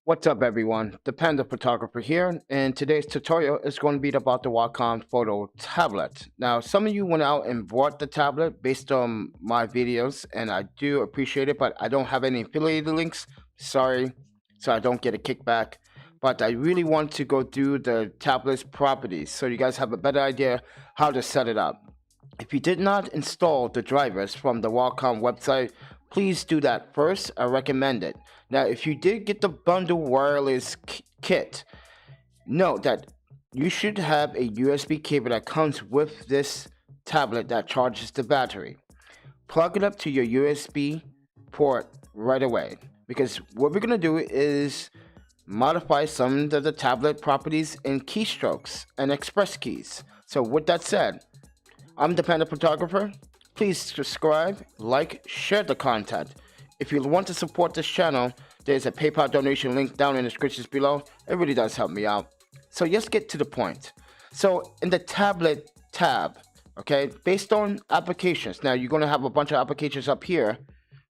What's up everyone, the Panda Photographer here, and today's tutorial is going to be about the Wacom Photo Tablet. Now some of you went out and bought the tablet based on my videos, and I do appreciate it, but I don't have any affiliated links, sorry, so I don't get a kickback. But I really want to go through the tablet's properties so you guys have a better idea how to set it up. If you did not install the drivers from the Wacom website, please do that first. I recommend it. Now, if you did get the bundle wireless kit, note that you should have a USB cable that comes with this tablet that charges the battery. Plug it up to your USB port right away, because what we're going to do is modify some of the tablet properties in keystrokes and express keys. So with that said, I'm the Panda Photographer. Please subscribe, like, share the content. If you want to support this channel, there's a PayPal donation link down in the description below. It really does help me out. So let's get to the point. So in the tablet tab, okay, based on applications, now you're going to have a bunch of applications up here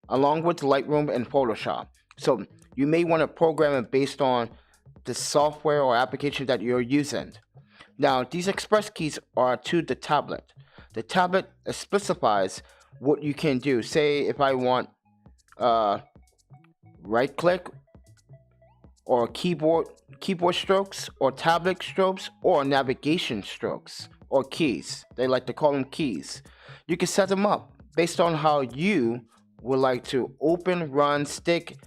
along with Lightroom and Photoshop. So you may want to program it based on the software or application that you're using. Now these express keys are to the tablet. The tablet specifies what you can do. Say if I want right click or keyboard strokes or tablet strokes or navigation strokes or keys. They like to call them keys. You can set them up based on how you would like to open, run, stick,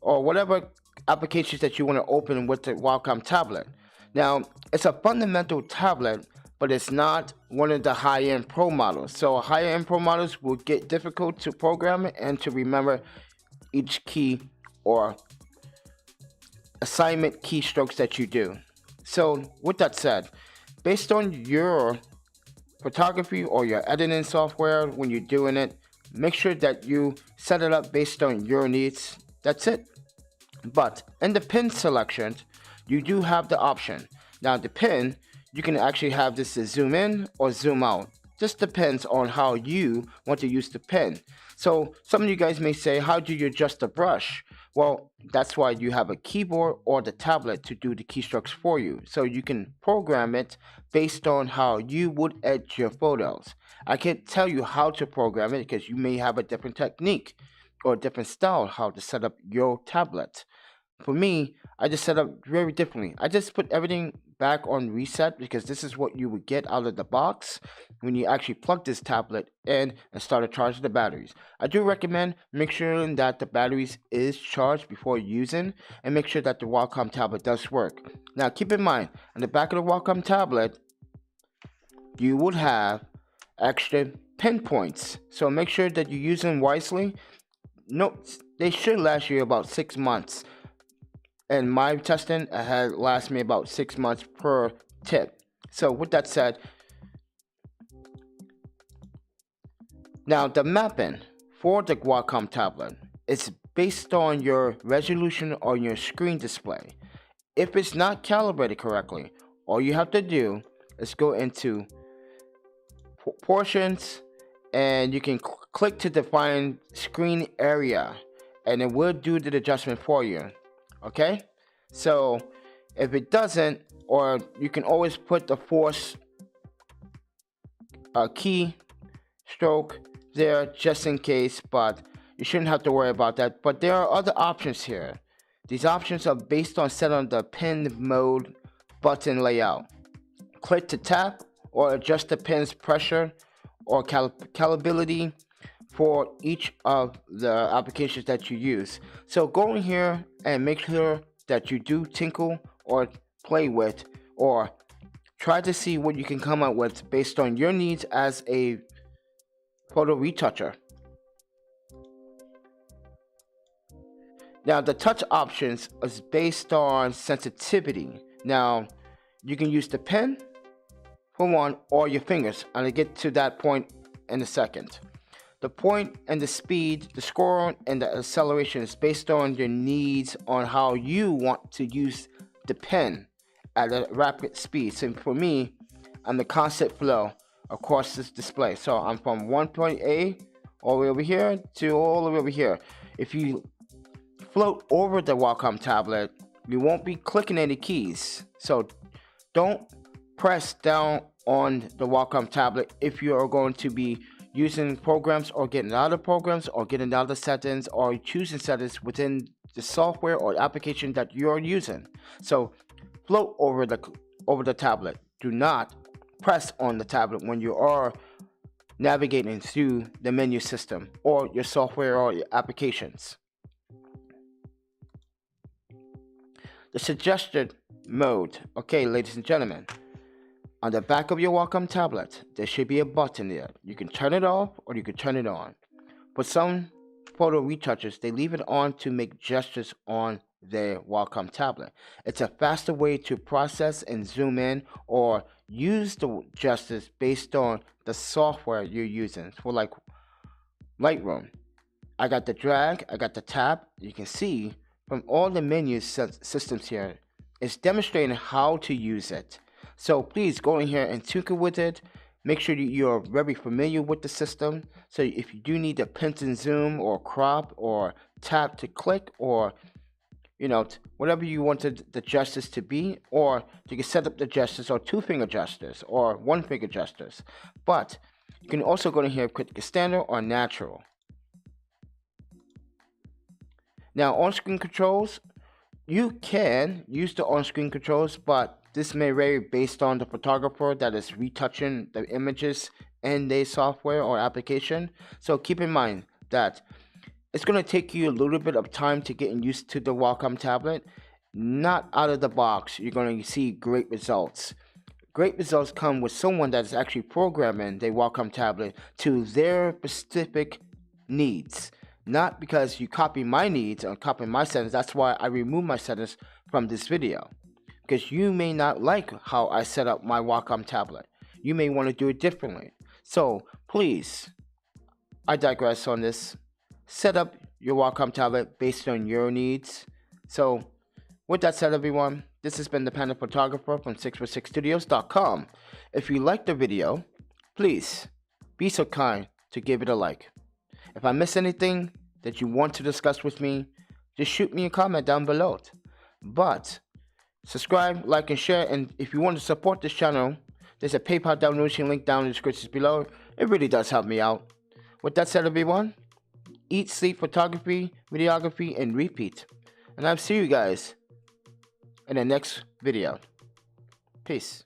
or whatever applications that you want to open with the Wacom tablet. Now, it's a fundamental tablet, but it's not one of the high-end pro models. So high-end pro models will get difficult to program and to remember each key or assignment keystrokes that you do. So with that said, based on your photography or your editing software, when you're doing it, make sure that you set it up based on your needs. That's it. But in the pin selection, you do have the option. Now the pin, you can actually have this to zoom in or zoom out. Just depends on how you want to use the pen. So some of you guys may say, how do you adjust the brush? Well, that's why you have a keyboard or the tablet to do the keystrokes for you. So you can program it based on how you would edit your photos. I can't tell you how to program it because you may have a different technique or a different style how to set up your tablet. For me, I just set up very differently. I just put everything back on reset because this is what you would get out of the box when you actually plug this tablet in and start to charge the batteries. I do recommend make sure that the batteries is charged before using, and make sure that the Wacom tablet does work. Now keep in mind, on the back of the Wacom tablet, you would have extra pinpoints. So make sure that you use them wisely. No, they should last you about 6 months. And my testing had lasted me about 6 months per tip. So with that said, now the mapping for the Wacom tablet is based on your resolution on your screen display. If it's not calibrated correctly, all you have to do is go into portions, and you can click to define screen area, and it will do the adjustment for you. Okay, so if it doesn't, or you can always put the force key stroke there just in case, but you shouldn't have to worry about that. But there are other options here. These options are based on set on the pin mode button layout. Click to tap or adjust the pin's pressure or calibrability for each of the applications that you use. So go in here and make sure that you do tinkle or play with or try to see what you can come up with based on your needs as a photo retoucher. Now the touch options is based on sensitivity. Now you can use the pen for one or your fingers, and I'll get to that point in a second. The point and the speed, the scroll and the acceleration is based on your needs on how you want to use the pen at a rapid speed. So for me, I'm the constant flow across this display. So I'm from one point A all the way over here to all the way over here. If you float over the Wacom tablet, you won't be clicking any keys. So don't press down on the Wacom tablet if you are going to be using programs or getting out of programs or getting out of settings or choosing settings within the software or application that you're using. So float over the tablet. Do not press on the tablet when you are navigating through the menu system or your software or your applications. The suggested mode. Okay, ladies and gentlemen, on the back of your Wacom tablet, there should be a button there. You can turn it off or you can turn it on. For some photo retouchers, they leave it on to make gestures on their Wacom tablet. It's a faster way to process and zoom in or use the gestures based on the software you're using. For like Lightroom, I got the drag, I got the tap. You can see from all the menu systems here, it's demonstrating how to use it. So please go in here and tinker with it. Make sure that you're very familiar with the system. So if you do need to pinch and zoom or crop or tap to click or whatever you wanted the gestures to be, or you can set up the gestures or 2-finger gestures or 1-finger gestures. But you can also go in here and click standard or natural. Now on-screen controls, you can use the on-screen controls, but this may vary based on the photographer that is retouching the images in their software or application. So keep in mind that it's going to take you a little bit of time to get used to the Wacom tablet. Not out of the box, you're going to see great results. Great results come with someone that is actually programming the Wacom tablet to their specific needs. Not because you copy my needs or copy my settings. That's why I remove my settings from this video. Because you may not like how I set up my Wacom tablet. You may want to do it differently. So please, I digress on this. Set up your Wacom tablet based on your needs. So with that said, everyone, this has been the Panda Photographer from 646studios.com. If you liked the video, please be so kind to give it a like. If I miss anything that you want to discuss with me, just shoot me a comment down below. But subscribe, like, and share. And if you want to support this channel, there's a PayPal donation link down in the description below. It really does help me out. With that said, everyone, eat, sleep, photography, videography, and repeat. And I'll see you guys in the next video. Peace.